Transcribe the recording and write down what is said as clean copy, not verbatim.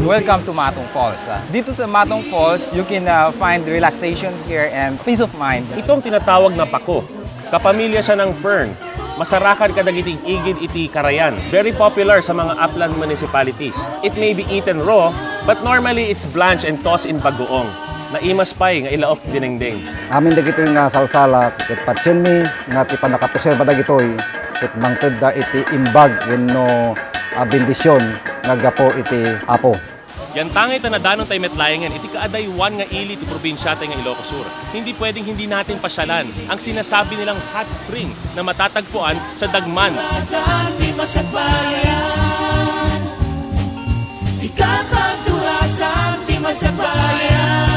Welcome to Matong Falls. Dito sa Matong Falls, you can find relaxation here and peace of mind. Itong tinatawag na pako, kapamilya siya ng fern. Masarakan kadagiting igid iti karayan. Very popular sa mga upland municipalities. It may be eaten raw, but normally it's blanched and tossed in bagoong. Naimas pay nga ilaok dinengdeng. Amin dagitoy nga salsala ket patsyenmi nga ti panakapreserba dagitoy ket mangted da iti imbag wenno bendisyon nga gapo iti Apo. Yan tangay tanadanon tay metlayengan iti kaadaywan nga ili ti probinsya tay nga Ilocos Sur. Hindi pwedeng hindi natin pasyalan ang sinasabi nilang hot spring na matatagpuan sa Dagman. Sikat pagturasan di masagbayan.